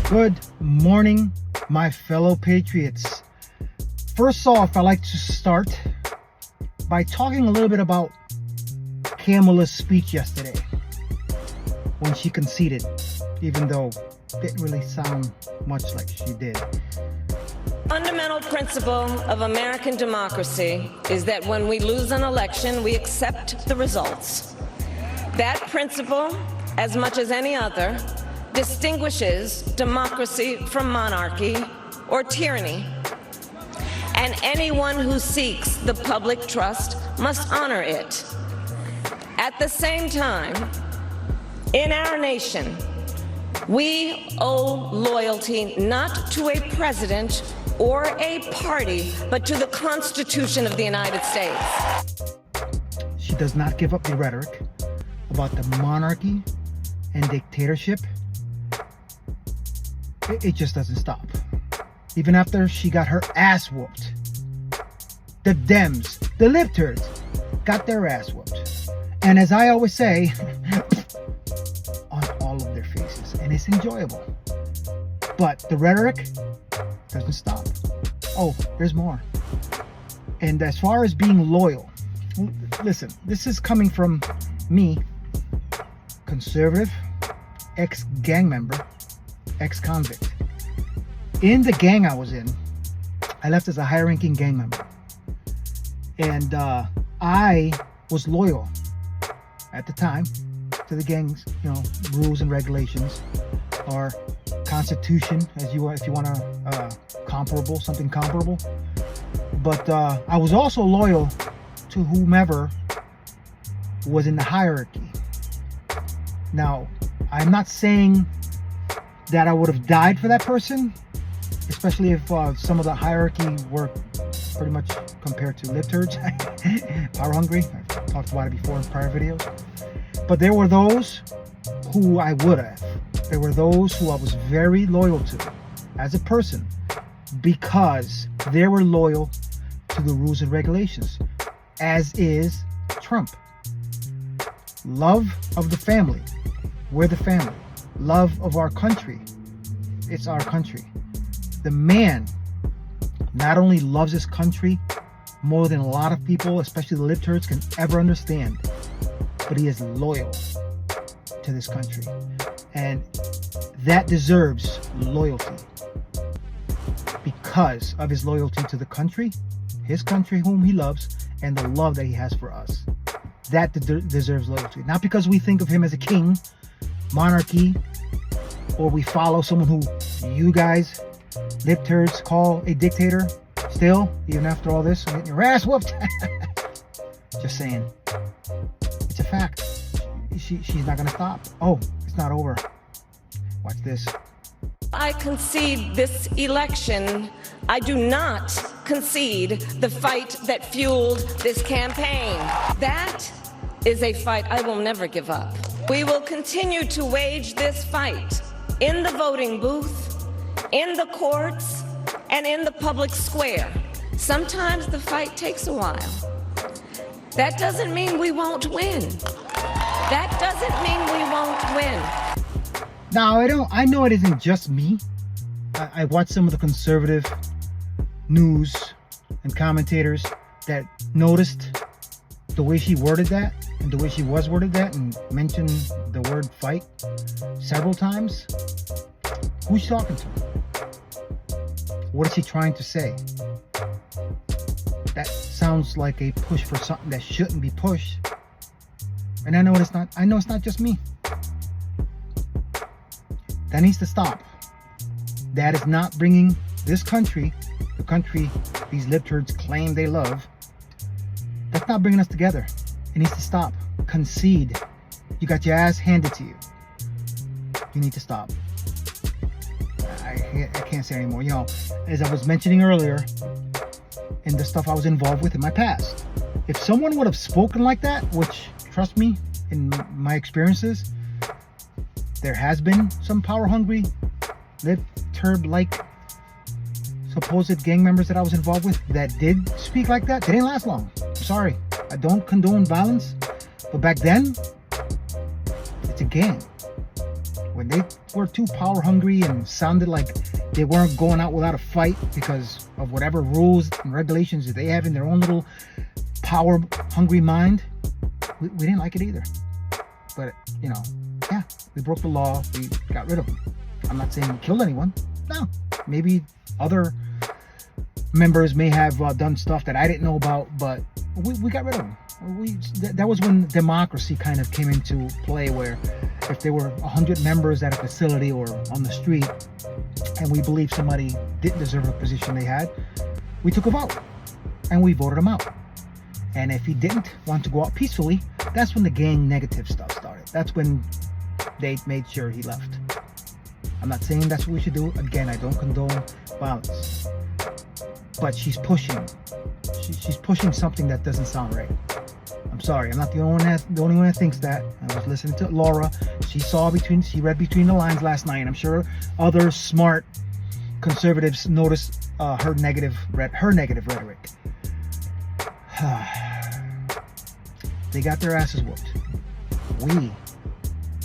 Good morning, my fellow patriots. First off, I'd like to start by talking a little bit about Camel-ah's speech yesterday when she conceded, even though it didn't really sound much like she did. Fundamental principle of American democracy is that when we lose an election, we accept the results. That principle, as much as any other, distinguishes democracy from monarchy or tyranny. And anyone who seeks the public trust must honor it. At the same time, in our nation, we owe loyalty not to a president or a party, but to the Constitution of the United States. She does not give up the rhetoric about the monarchy and dictatorship. It just doesn't stop. Even after she got her ass whooped, the Dems, the Libturds, got their ass whooped. And as I always say, on all of their faces. And it's enjoyable. But the rhetoric doesn't stop. Oh, there's more. And as far as being loyal, listen, this is coming from me, conservative, ex-gang member, ex-convict. In the gang I was in, I left as a high-ranking gang member. And I was loyal at the time to the gang's, rules and regulations, or constitution, if you want to something comparable. But I was also loyal to whomever was in the hierarchy. Now, I'm not saying that I would have died for that person, especially if some of the hierarchy were pretty much compared to Libturds, power hungry. I've talked about it before in prior videos. But there were those who I would have. There were those who I was very loyal to as a person because they were loyal to the rules and regulations, as is Trump. Love of the family. We're the family. Love of our country. It's our country. The man not only loves his country more than a lot of people, especially the Libturds, can ever understand, but he is loyal to this country. And that deserves loyalty because of his loyalty to the country, his country whom he loves, and the love that he has for us. That deserves loyalty. Not because we think of him as a king, monarchy, or we follow someone who you guys, Libturds, call a dictator. Still, even after all this, I'm getting your ass whooped. Just saying. It's a fact. She's not going to stop. Oh, it's not over. Watch this. I concede this election. I do not concede the fight that fueled this campaign. That is a fight I will never give up. We will continue to wage this fight in the voting booth, in the courts, and in the public square. Sometimes the fight takes a while. That doesn't mean we won't win. That doesn't mean we won't win. Now, I know it isn't just me. I watched some of the conservative news and commentators that noticed the way she worded that and the way she was worded that and mentioned the word fight several times. Who's she talking to? What is she trying to say? That sounds like a push for something that shouldn't be pushed. And I know it's not. I know it's not just me. That needs to stop. That is not bringing this country, the country these Libturds claim they love, that's not bringing us together. It needs to stop. Concede. You got your ass handed to you. You need to stop. I can't say anymore. As I was mentioning earlier, in the stuff I was involved with in my past, if someone would have spoken like that, which, trust me, in my experiences, there has been some power-hungry, Libturd-like supposed gang members that I was involved with that did speak like that. They didn't last long. I'm sorry. I don't condone violence. But back then, it it's a game. When they were too power hungry and sounded like they weren't going out without a fight because of whatever rules and regulations that they have in their own little power hungry mind, we didn't like it either. But, you know, yeah, we broke the law. We got rid of them. I'm not saying we killed anyone. No, maybe other members may have done stuff that I didn't know about, but we got rid of them. That was when democracy kind of came into play, where if there were 100 members at a facility or on the street and we believed somebody didn't deserve a position they had, we took a vote and we voted him out. And if he didn't want to go out peacefully, that's when the gang negative stuff started. That's when they made sure he left. I'm not saying that's what we should do. Again, I don't condone violence. But she's pushing. She's pushing something that doesn't sound right. I'm sorry. I'm not the only one that thinks that. I was listening to Laura. She read between the lines last night. I'm sure other smart conservatives noticed her negative rhetoric. They got their asses whooped. We,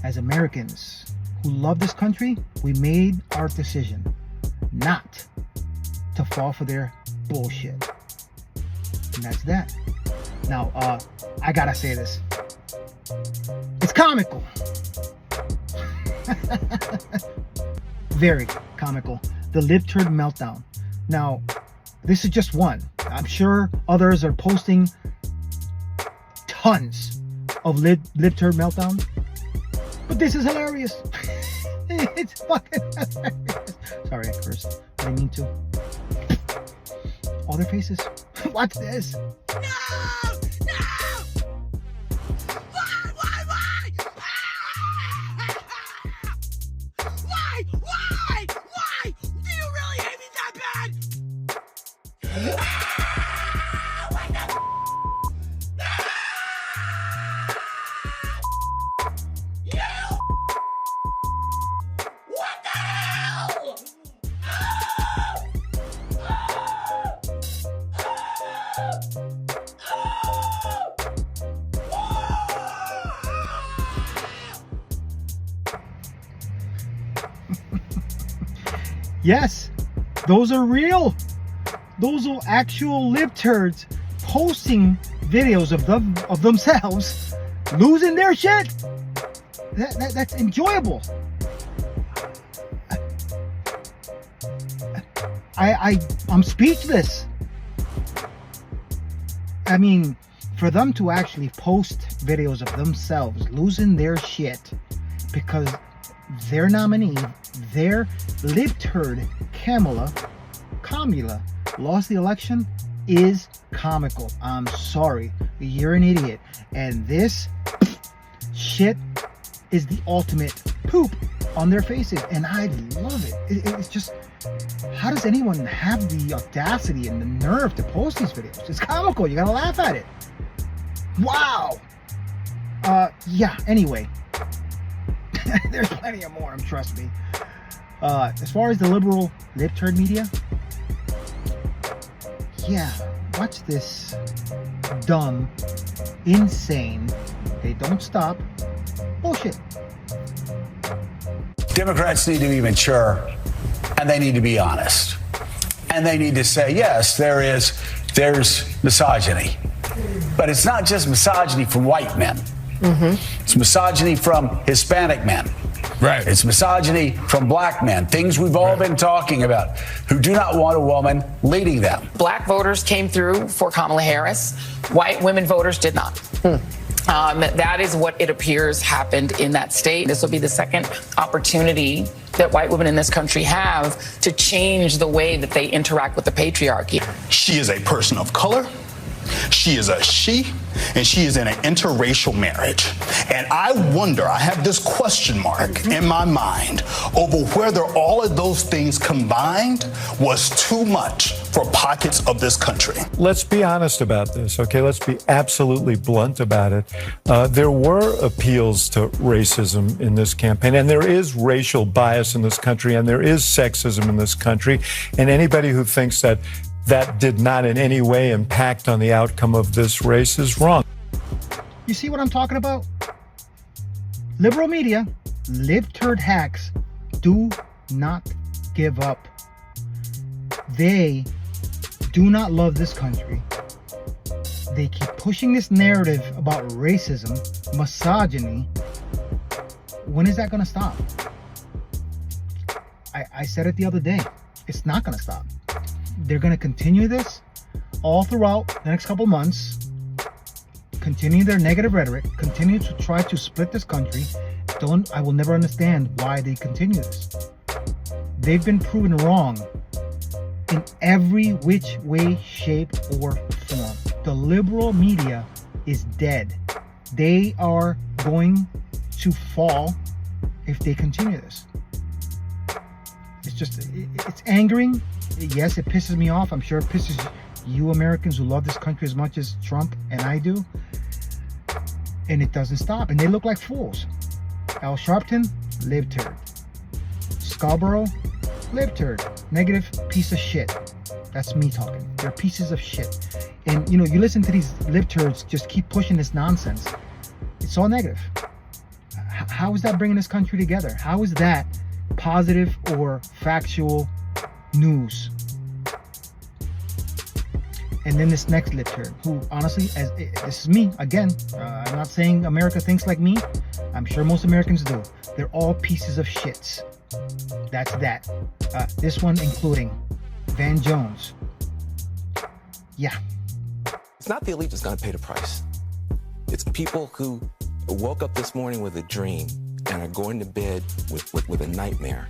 as Americans who love this country, we made our decision not to fall for their bullshit. And that's that. Now, I gotta say this. It's comical. Very comical. The Libturd meltdown. Now, this is just one. I'm sure others are posting tons of Libturd meltdown. But this is hilarious. It's fucking hilarious. Sorry, I cursed. I didn't mean to. All their faces. Watch this. No! No! Why? Why? Do you really hate me that bad? What the? You! What the hell? Yes, those are real. Those are actual Libturds posting videos of themselves losing their shit. That's enjoyable. I'm speechless. I mean, for them to actually post videos of themselves losing their shit because their nominee, their Libturd Camel-ah, lost the election is comical. I'm sorry. You're an idiot. And this shit is the ultimate poop on their faces. And I love it. It's just, how does anyone have the audacity and the nerve to post these videos? It's comical. You gotta laugh at it. Wow. Yeah, anyway. There's plenty of more, trust me. As far as the liberal Libturd media, yeah, watch this dumb, insane, they don't stop bullshit. Democrats need to be mature, and they need to be honest. And they need to say, yes, there's misogyny. But it's not just misogyny from white men. Mm-hmm. It's misogyny from Hispanic men. Right. It's misogyny from black men, things we've all been talking about, who do not want a woman leading them. Black voters came through for Kamala Harris. White women voters did not. That is what it appears happened in that state. This will be the second opportunity that white women in this country have to change the way that they interact with the patriarchy. She is a person of color. She is a she, and she is in an interracial marriage. And I wonder, I have this question mark in my mind over whether all of those things combined was too much for pockets of this country. Let's be honest about this, okay? Let's be absolutely blunt about it. There were appeals to racism in this campaign, and there is racial bias in this country, and there is sexism in this country. And anybody who thinks that did not in any way impact on the outcome of this race is wrong. You see what I'm talking about? liberal media, libturd hacks do not give up. They do not love this country. They keep pushing this narrative about racism, misogyny. When is that going to stop? I said it the other day. It's not going to stop. They're going to continue this all throughout the next couple months. Continue their negative rhetoric. Continue to try to split this country. I will never understand why they continue this. They've been proven wrong in every which way, shape, or form. The liberal media is dead. They are going to fall if they continue this. It's angering. Yes, it pisses me off. I'm sure it pisses you Americans who love this country as much as Trump and I do. And it doesn't stop. And they look like fools. Al Sharpton, libturd. Scarborough, libturd. Negative piece of shit. That's me talking. They're pieces of shit. And you listen to these libturds just keep pushing this nonsense. It's all negative. How is that bringing this country together? How is that positive or factual news? And then this next libturd, who honestly, this is me again. I'm not saying America thinks like me. I'm sure most Americans do. They're all pieces of shits. That's that. This one including Van Jones. Yeah. It's not the elite that's going to pay the price. It's people who woke up this morning with a dream and are going to bed with a nightmare.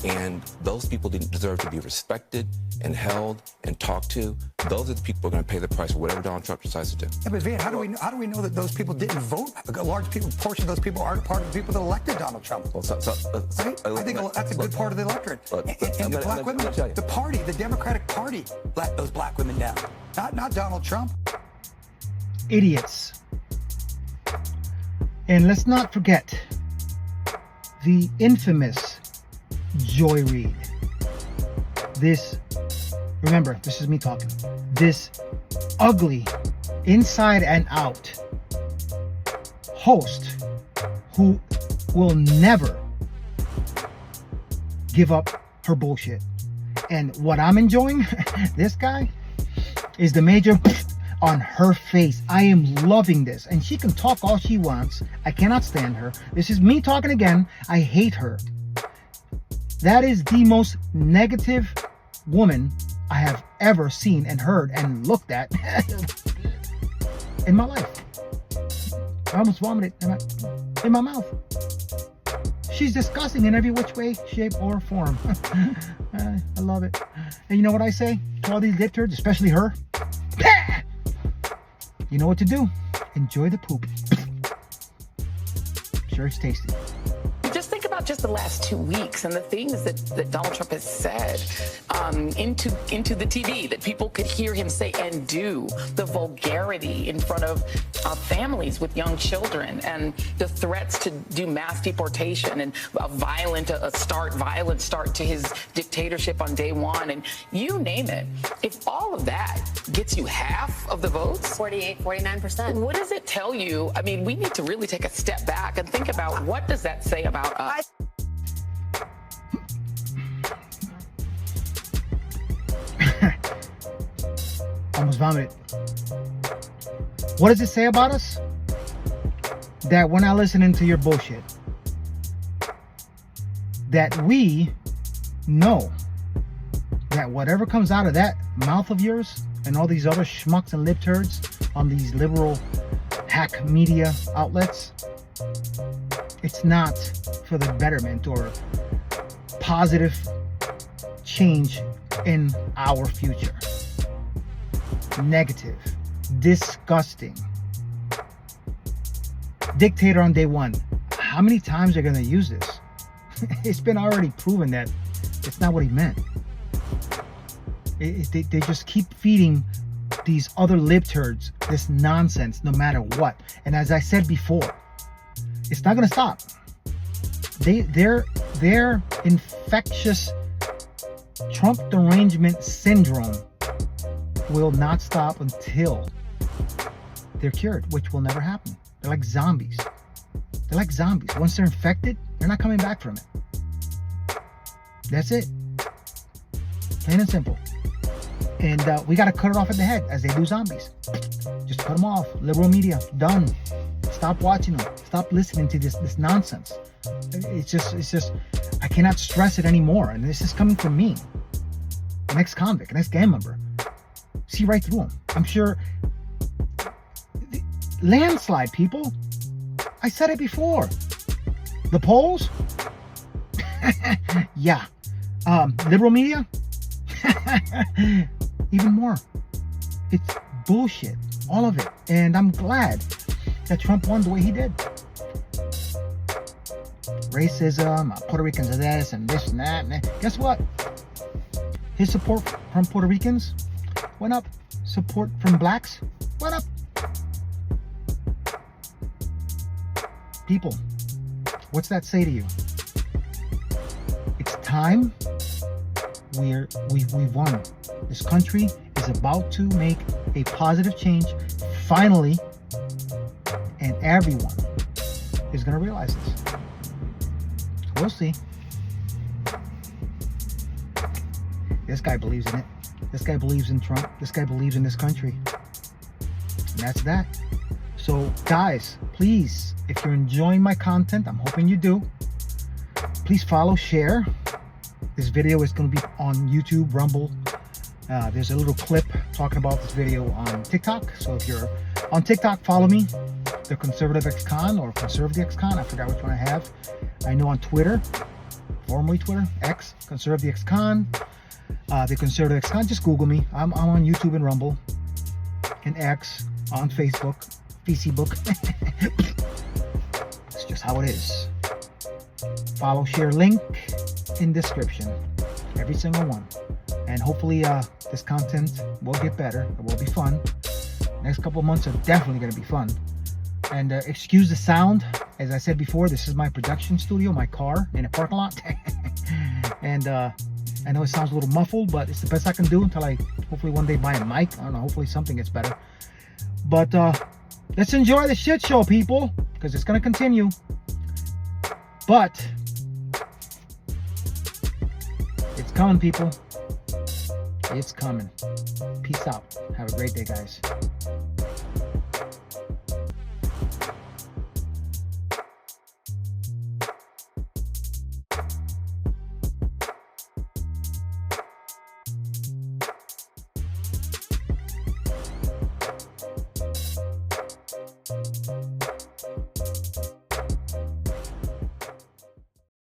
And those people didn't deserve to be respected and held and talked to. Those are the people who are going to pay the price for whatever Donald Trump decides to do. Yeah, but Van, how do we know that those people didn't vote? A large portion of those people aren't part of the people that elected Donald Trump. Well, right? I think that's a good part of the electorate. And the black women, the party, the Democratic Party, let those black women down. Not Donald Trump. Idiots. And let's not forget the infamous Joy Reid. Remember, this is me talking. This ugly, inside and out host who will never give up her bullshit. And what I'm enjoying, this guy, is the major on her face. I am loving this. And she can talk all she wants. I cannot stand her. This is me talking again. I hate her. That is the most negative woman I have ever seen and heard and looked at in my life. I almost vomited in my mouth. She's disgusting in every which way, shape, or form. I love it. And you know what I say to all these libturds, especially her? You know what to do. Enjoy the poop. Sure, it's tasty. Just think about just the last 2 weeks and the things that Donald Trump has said into the TV that people could hear him say and do. The vulgarity in front of families with young children and the threats to do mass deportation and a violent start to his dictatorship on day one. And you name it. If all of that gets you half of the votes, 48, 49%. What does it tell you? I mean, we need to really take a step back and think about what does that say about us? Almost vomited. What does it say about us? That we're not listening to your bullshit. That we know that whatever comes out of that mouth of yours and all these other schmucks and libturds on these liberal hack media outlets, it's not for the betterment or positive change in our future. Negative, disgusting. Dictator on day one. How many times are they going to use this? It's been already proven that it's not what he meant. They just keep feeding these other libturds this nonsense no matter what. And as I said before, it's not going to stop. Their infectious Trump derangement syndrome will not stop until they're cured, which will never happen. They're like zombies. They're like zombies. Once they're infected, they're not coming back from it. That's it. Plain and simple. And we got to cut it off at the head as they do zombies. Just cut them off. Liberal media, done. Stop watching them. Stop listening to this nonsense. It's just, I cannot stress it anymore. And this is coming from me, an ex-convict, an ex-gang member. See right through them. I'm sure. Landslide, people. I said it before. The polls? Yeah. Liberal media? Even more. It's bullshit. All of it. And I'm glad that Trump won the way he did. Racism, Puerto Ricans are this and this and that. And guess what? His support from Puerto Ricans went up. Support from blacks went up. People, what's that say to you? It's time. We've won. This country is about to make a positive change, finally, and everyone is going to realize this. So we'll see. This guy believes in it. This guy believes in Trump. This guy believes in this country. And that's that. So, guys, please, if you're enjoying my content, I'm hoping you do, please follow, share. This video is going to be on YouTube, Rumble. There's a little clip talking about this video on TikTok. So if you're on TikTok, follow me, the Conservative Ex-Con or Conservative Ex-Con. I forgot which one I have. I know on Twitter, formerly Twitter, X, Conservative Ex-Con. The Conservative Ex-Con, just Google me. I'm on YouTube and Rumble and X, on Facebook, Facebook. It's just how it is. Follow, share, link in description. Every single one. And hopefully this content will get better. It will be fun. Next couple of months are definitely going to be fun. And excuse the sound. As I said before, this is my production studio, my car in a parking lot. And I know it sounds a little muffled, but it's the best I can do until I hopefully one day buy a mic. I don't know, hopefully something gets better. But let's enjoy the shit show, people, because it's going to continue. But it's coming, people. It's coming. Peace out. Have a great day, guys.